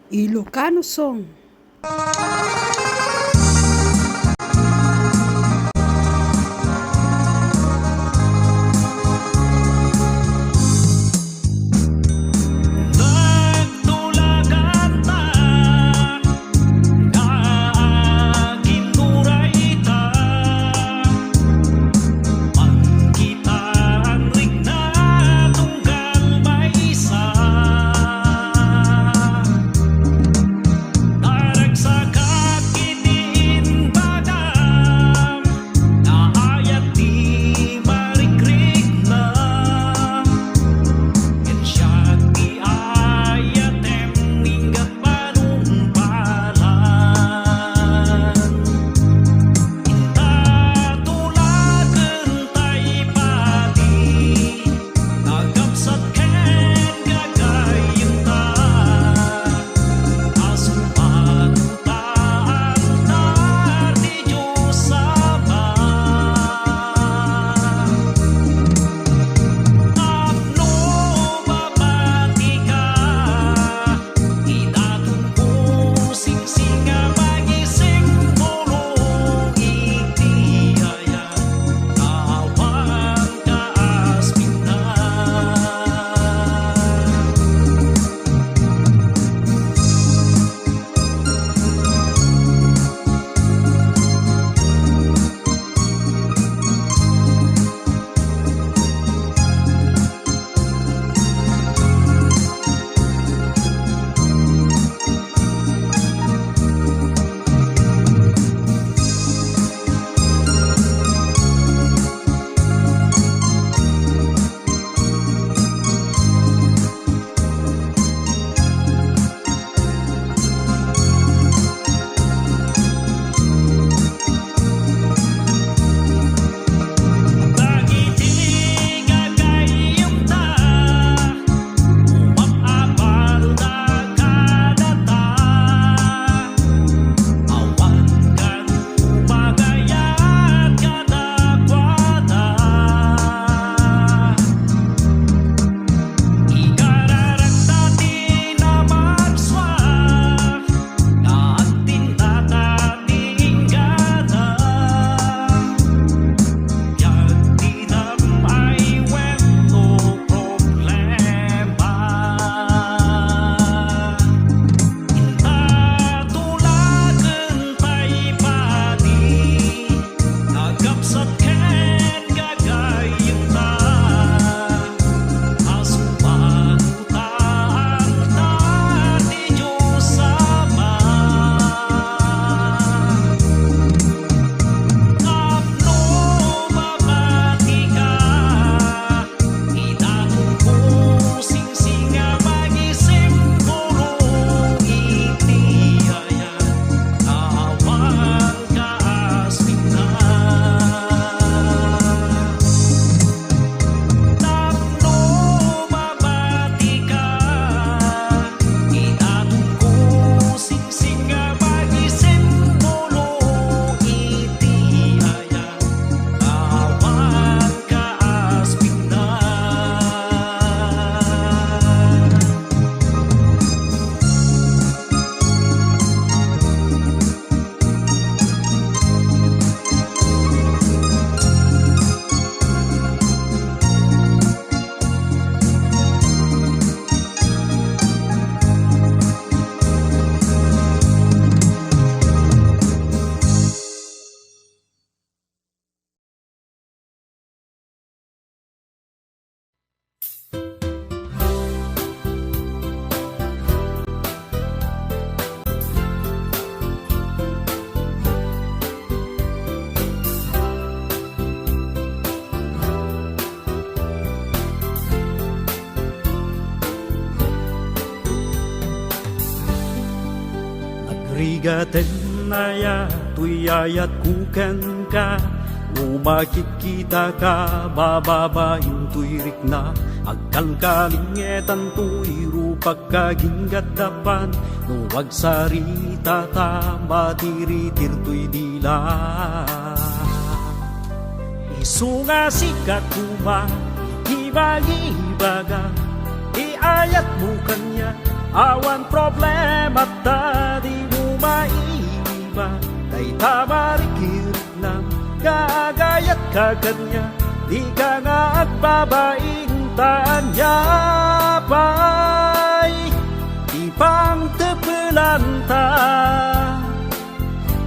Ilocano song. Nagtulagan ta, naaginuray ta, pagkita ang rigna tunggal may isa. Darag sa kakitiin bagam, naayat di marikrik na. Kensyat di ayatem minggat panumpalan. Inta tulaken tay pati, nagapsat ken gagayem ta. Asupan taan tar di Diyos Ama. Tapno babati ka, idatun ko sing-singa magising tulong itiyaya, kawan kaasmin na. Dagiti gagayem ta, umapapal da kadata. Awan kan umagayat kadakwada. Ikararagta ti namarswak, naagtinta ti inggada. Yagdinam ay wento problema. Inta tulaken tay pati, nagapsat ken gagayem ta. Asupan taan tar di Diyos Ama. Tapno babati ka, idatun ko sing-singa magising tulong itiyaya, kawan kaasmin na. Tapno babati ka, idatun ko sing-singa magising tulong itiyaya, kawan kaasmin na. Nagrigaten naya tuyayat kuken ka, umakikita ka bababain tuirik na. Agkalkalingetan tuiro pagkaginggat dapan, nuwag sarita ta matiritir tuy dila. Isunga sikat kuma, ibagi-ibaga, iayat mo kanya, awan problema kaganya, di ka nga agbabaing taan niya pa'y ipang tepelanta.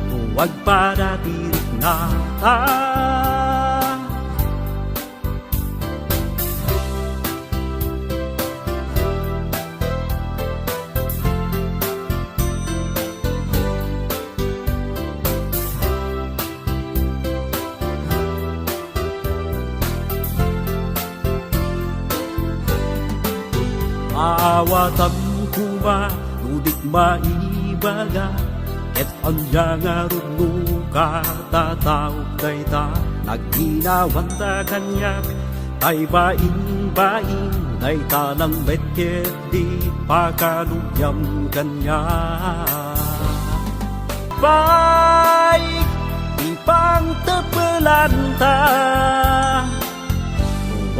Huwag para tirik nga ta. Maawatan kuma, nudik maibaga, et anya nga rudno ka tatawag dayta, nagginawan ta kanyak, tay baing-baing, dayta lang betket di pakaluyam kanya. Baik, ipang tepelanta,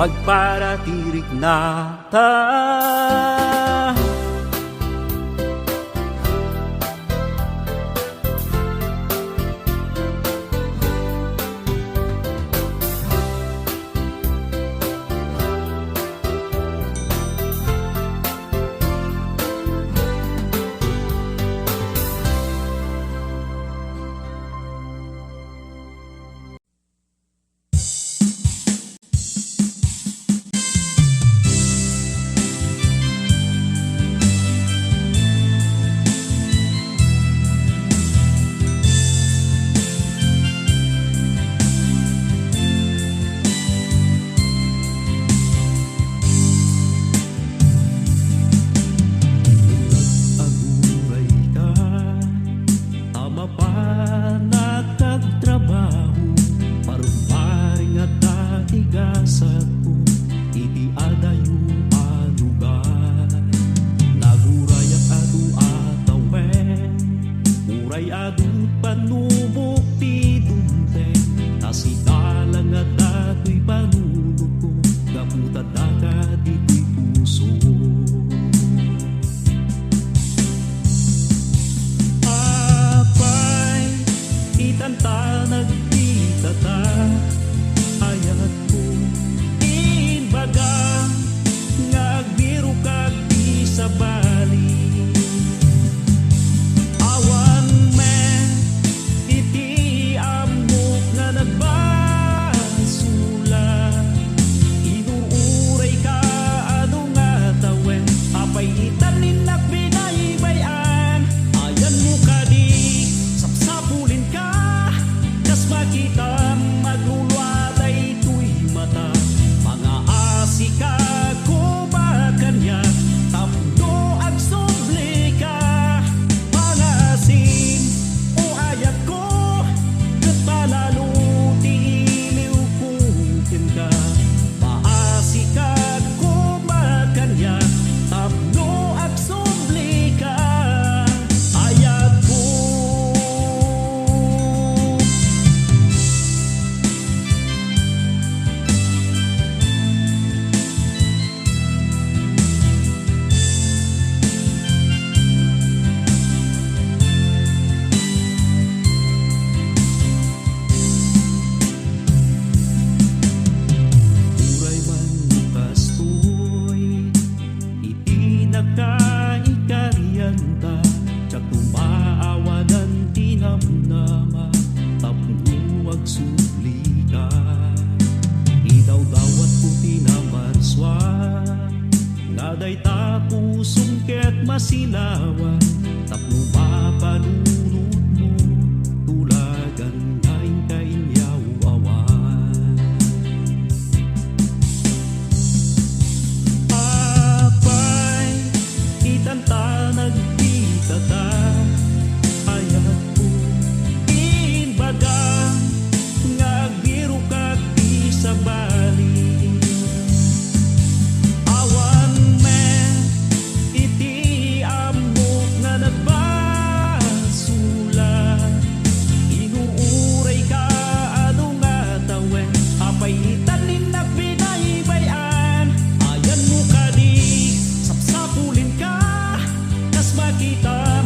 huwag para tirik na ta. masilawan tapno mapanunod mo tulagan ngayon kainyaw awan. Apay itanta nagtitata ayat ko inbaga ngagbiro kag di sa bali. Kita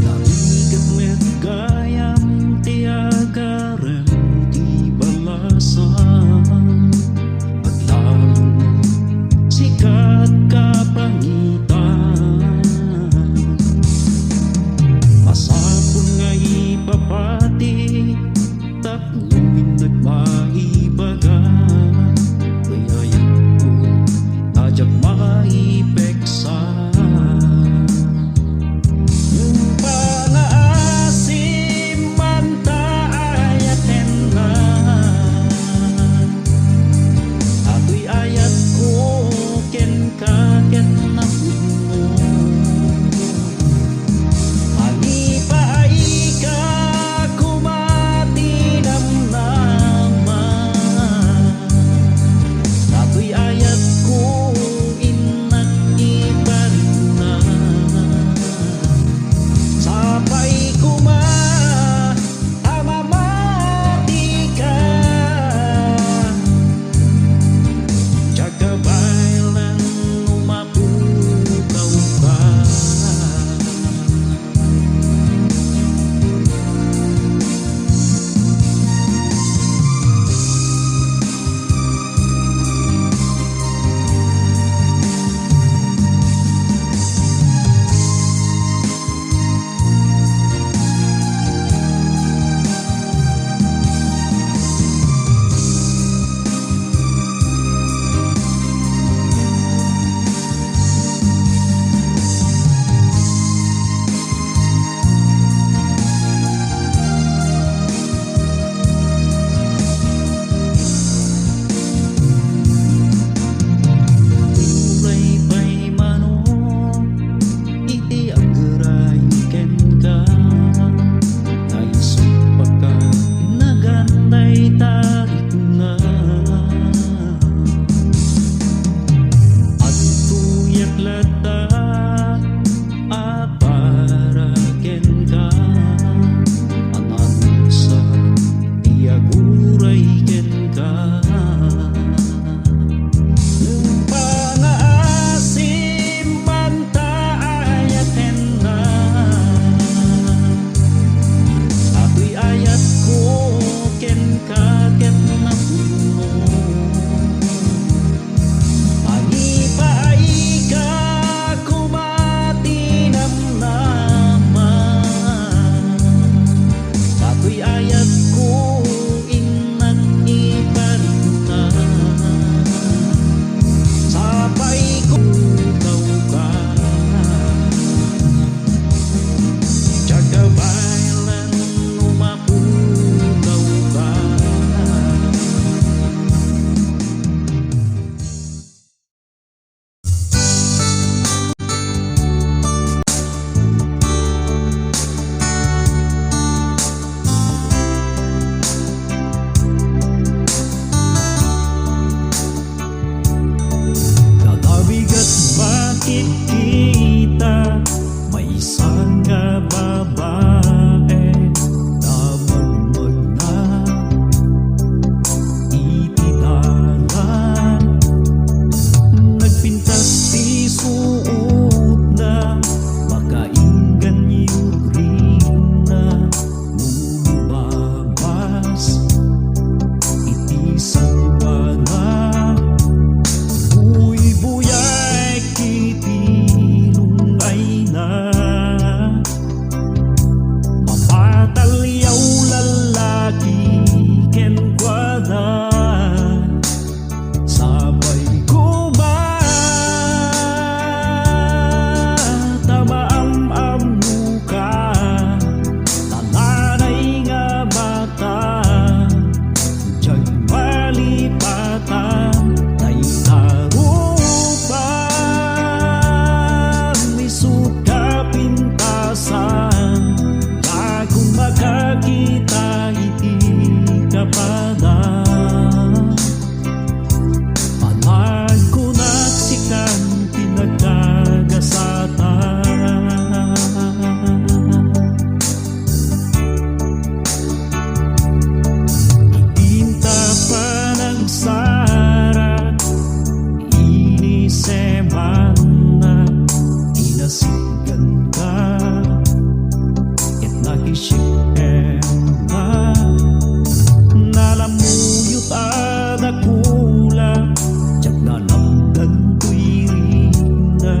Naligat met gayam tiagaran di balasan at lalong sikat kapangitan. Masapon nga ipapati taplumin nagmaibaga kayayan ko najak maipeksa. Yung panaasim man taayaten na ato'y ayat ko ken kaket na puno. Manipaay ka kumatinam naman ato'y ayat ko inak ibarin na. Sapay kuma amamati ka jaga bailan umaputaw ka. Uray pa'y manok iti agarayu ken ka naisip pagka nagantay tarik na at tuyak lata at para ken ka anansa iaguray ken ka. Yung panaasim man taayaten na ato'y ayat ko ken kaket na puno. Manipaay ka kumatinam naman ato'y ayat ko inak ibarin na. Sapay ko ikaw ka jaga bailan umaputaw ka. Kalabigat bakit kita may isang babae na magmag na itinalan nagpintas ti suot na makainggan rin na lumabas iti sangwana. Uy buyay kiti nung ay na siyempre nalamuyot at akula tiyak na lamdan ko'y rina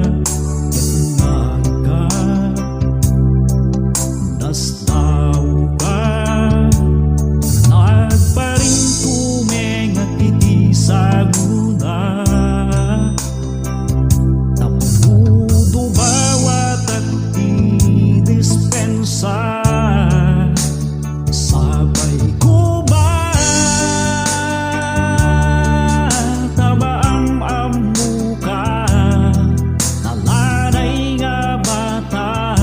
ket ka nas tao ka nagparing tumeng at iti sa guna tapudo bawat at di dispensa sabay ko ba tamaam-amu ka nalanay nga bata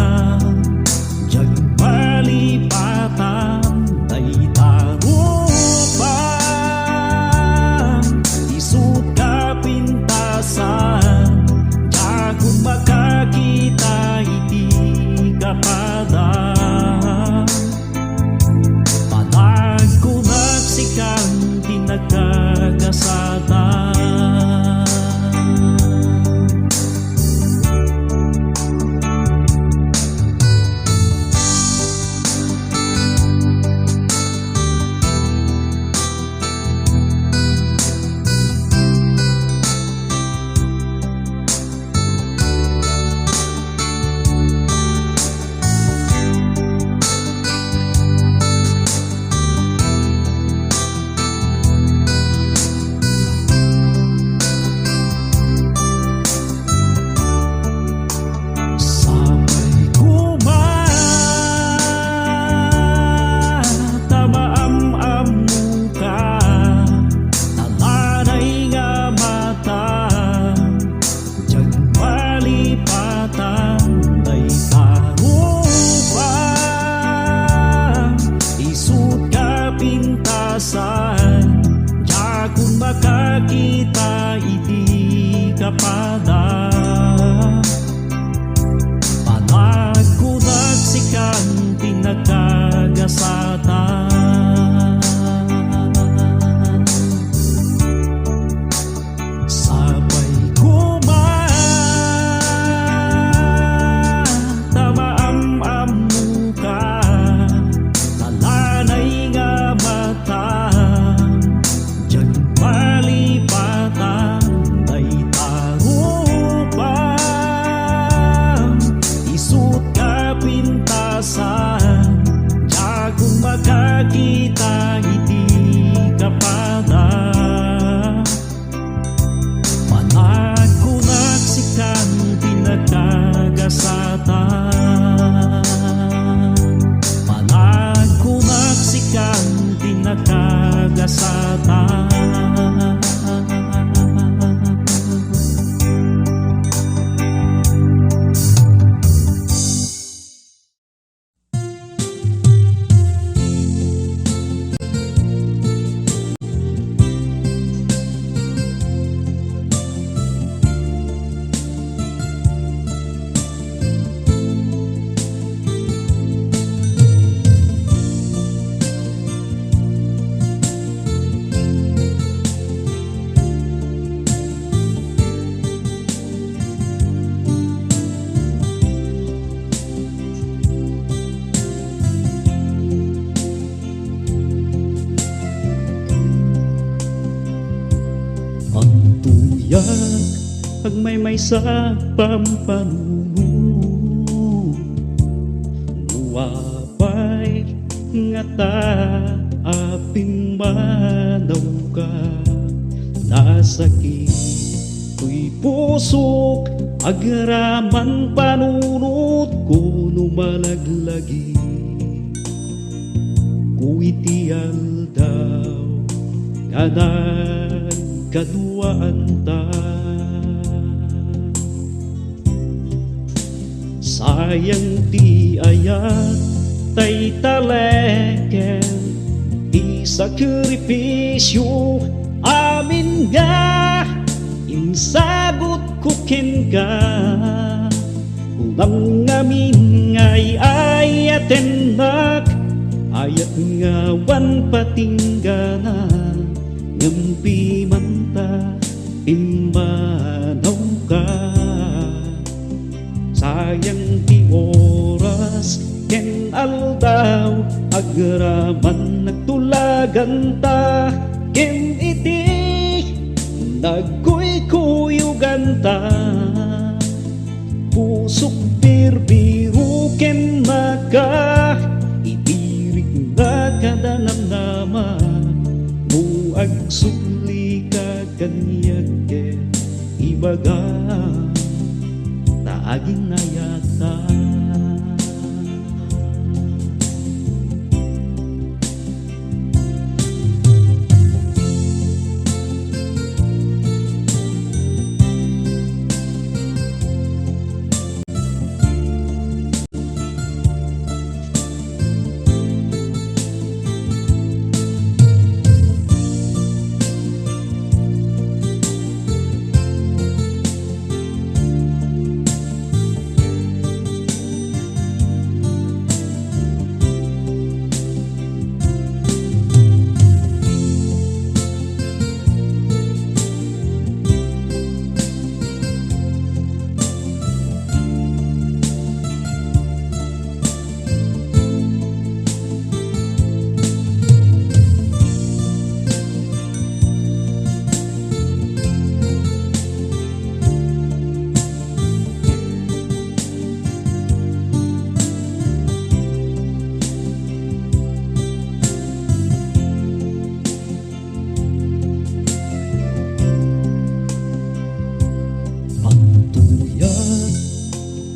jag malipatan day tarupan isut ka pintasan kung makakita iti kapada panag ko nagsikang pinagkagasatan sabay ko ba tamaam-amu ka nalanay nga mata jag malipatan day tarupan isut ka pintasan kung makakita iti kapada panag ko nagsikang pinagkagasatan sabay ko ba tamaam-amu ka nalanay nga mata jag malipatan day tarupan isut ka pintasan kung makakita iti kapada panag ko nagsikang pinagkagasatan panag ko nagsikang pinagkagasatan ang tuyak pag may sa pampanuno nuwapay nga ta aping manaw ka nasakit ko'y pusok agaraman panunot ko numalaglagi kuiti aldaw kanag kaduaan ta sayang ti ayat tay taleken ti sakripisyo amin nga insagot ko ken ka umang amin ngay ayatenak ayat nga wan patinggana ngempi manta imanaw ka sayang ti oras ken aldaw agraman nagtulagan ta ken iti nagkuykuyugan ta pusok birbiru ken maka itirik na kadanamnama mo agsuli ka kanyag ibaga taaging nayata.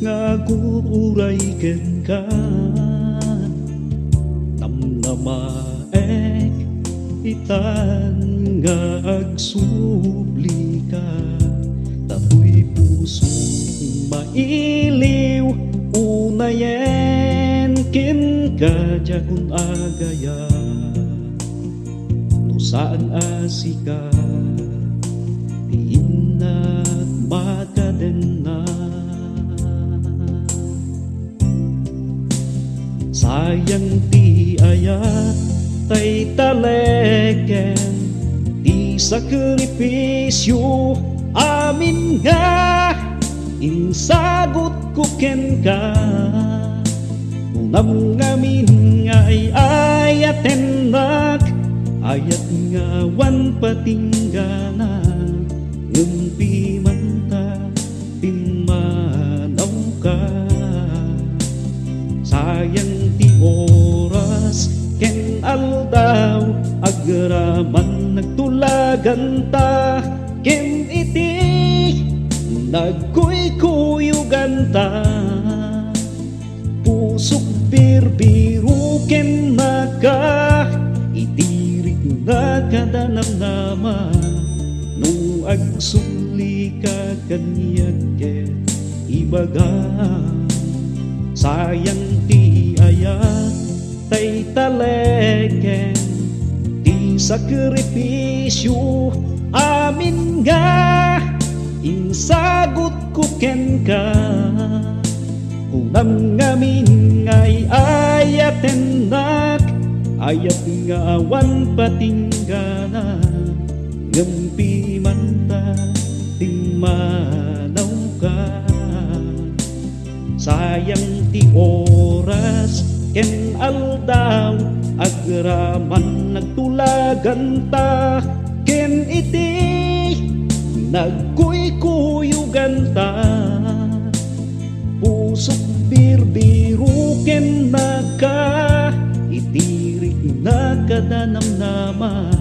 Ngaguray ken ka namnamaek itan nga agsubli ka tatoy puso mailiw unayen ken ka jagun agaya no saan asika tiinat makaden na sayang ti ayat tay taleken ti sakripisyo amin nga insagot ko ken ka unam ngamin nga ay ayaten nak ayat nga wan patinggana ngumpi manta timanaw ka sayang ti oras ken aldaw agraman nagtulagan ta ken iti nagkuykuyugan ta pusok birbiru ken maka itirik na kadanamnama no agsuli ka kanyag ibaga sayang ti ayat tay taleken ti sakripisyo amin nga insagot ko ken ka unam ngamin ngay ayaten nak ayat nga awan patinggana ngempi manta timanaw ka sayang ti oras ken aldaw agraman nagtulagan ta ken iti nagkuykuyugan ta pusok birbiru ken maka itirik na kadanamnama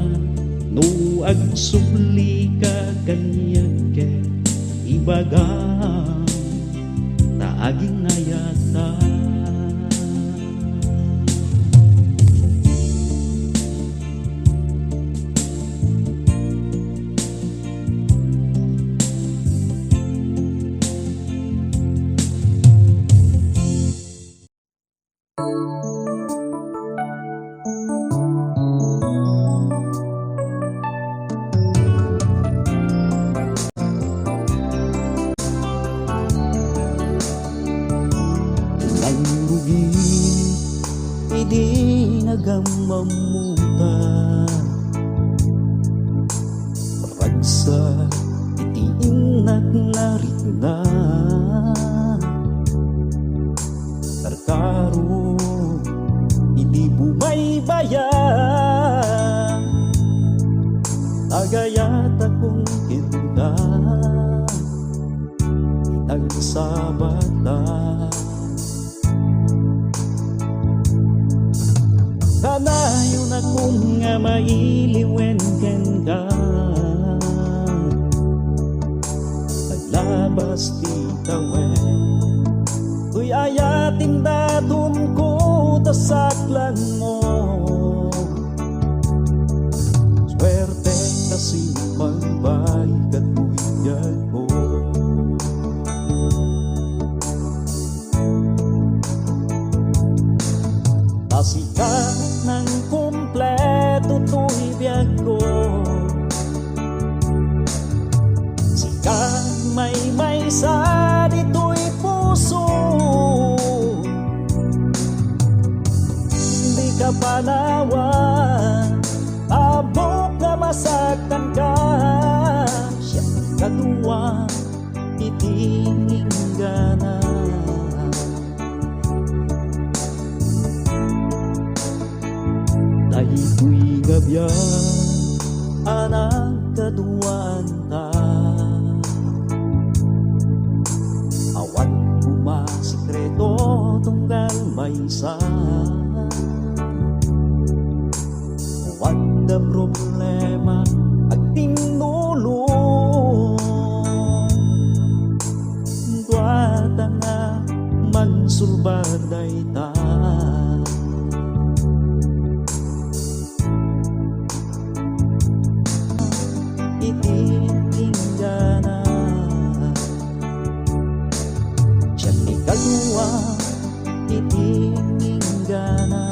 no agsubli ka kanyag ibaga taaging nayata. Di nagamamutan ragsa itiinak narikna tarkaro sa bata. Kanayon akong nga mailiwen ken ka, paglabas ti kawen, tuy ayatin datum ko tasaklan mo. Swerte kasi magbalik at buhigyan ko. Tasika ng kumpleto to'y biyag ko. Sika may sa dito'y puso. Hindi ka panawan, abok na masaktan ka. Siya katuwa, titingin ka na. Dahito'y gabyan, anak kaduaan ta. Awan kumasikreto tunggal may isa. Awan da problema at tinulong. Duwata nga mansulbaday ta. Itingingana siya ni kalua, itingingana.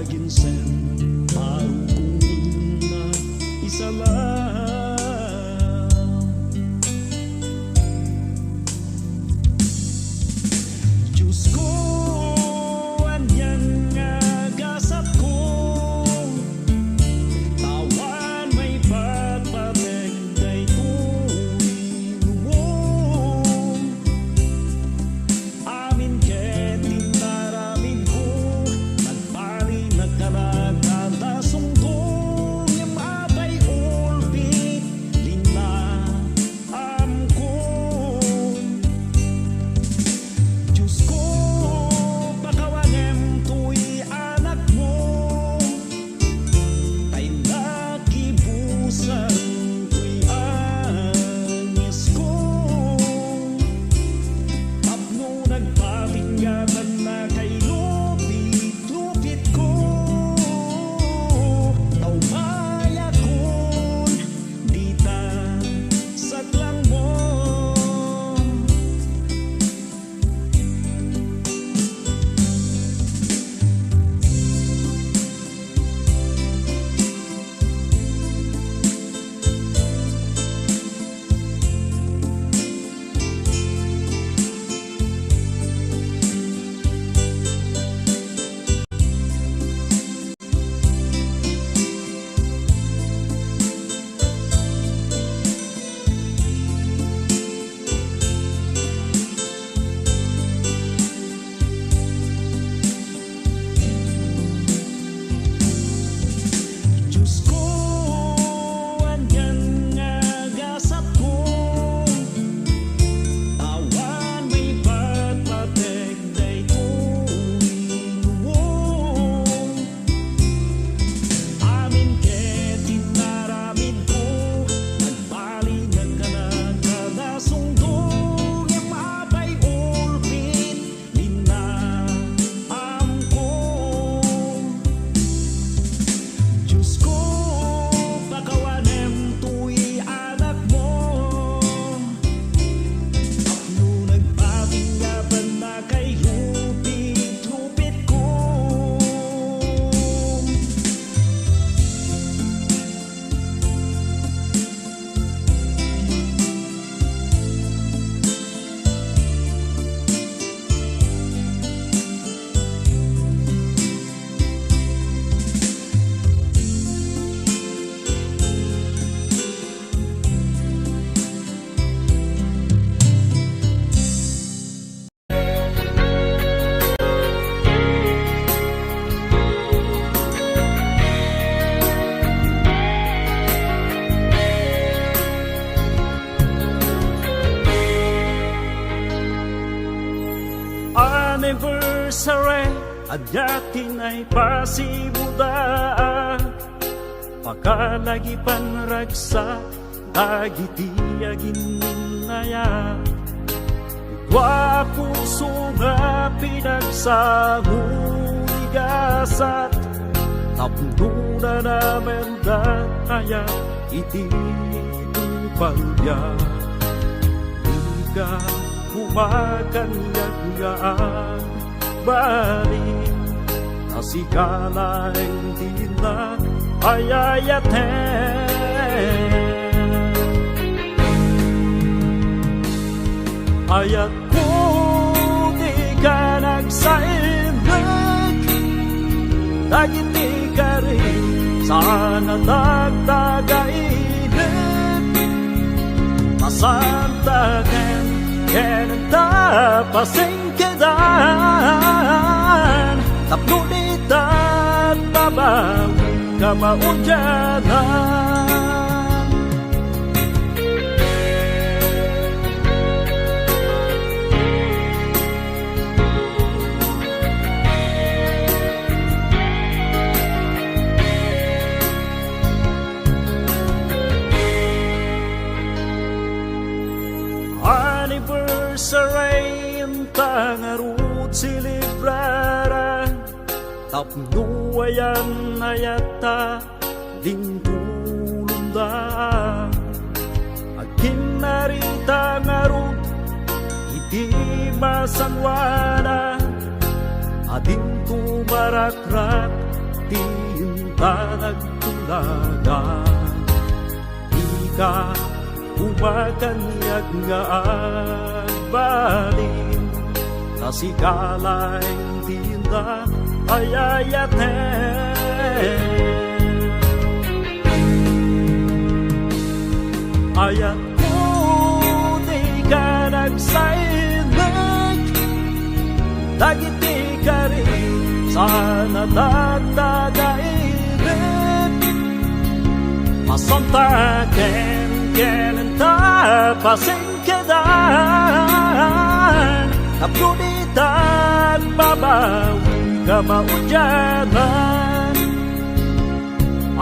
ginsen Paru kung na isa lang Diyos ko, anyang agasat ko Tawan may patpateng day tuwing mo Amin ketin naramin ko Nagpali nagkaraganda sungtong Yung abay ulpit lina ko Diyos ko, pakawanem tuy anak mo Kay nakibusan tuy angis ko Tapno nagpapinggan na kay lupit-lupit ko Taumaya kun dita saglang mo Diyos ko, anyang agasat ko Tawan may patpateg day tuwing mo Amin ketin naramin ko Nagbalingan ka na kada sungtong Yung abay ulpit linaam ko Diyos ko, pakawanem tuy anak mo Tapno nagpapinggapan na kay lupit-lupit ko Anniversary at yatin ay pasimudaan Pakalagi panragsa Tagitiyagin minaya Dua puso nga pinagsamuigasat Tapno na namin kaya iti palya Ika umakanyag-yaan balik Nasikalaing di na ayayaten Ayat ko di ka nagsainig Dagiti ka rin sana dagdagainit Masantagan Kenda pasingkidan Tapnunit at babaw Kamaudyanan Anniversary tangarut silibraran Tapnuayan ayata dingkulunda Akin narita ngarut iti masanwana Ading tumarakrak tinta nagtulagan. Ika umakanyag nga agbalin, nasigalay tinta ayayaten. Ayat ko di ka nagsainig, dagiti ka rin sana dagdagainit. Masontaken kenen tapasing kedan, napunitan babawi ka maudyanan.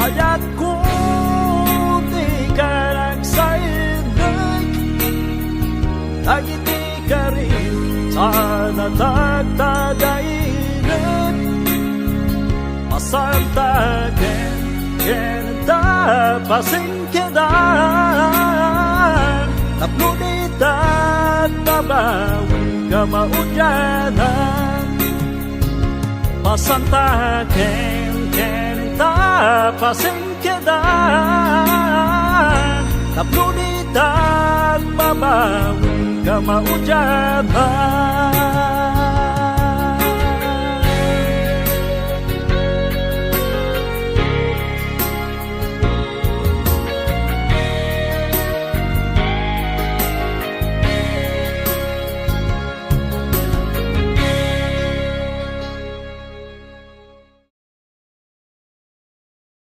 Ayat ko di ka nagsainig, dagiti ka rin sana dagdagainit. Masantaken kenen tapasing kedan, napunitan babawi ka maudyanan. Masantaken kenen tapasing kedan, napunitan babawi ka maudyanan.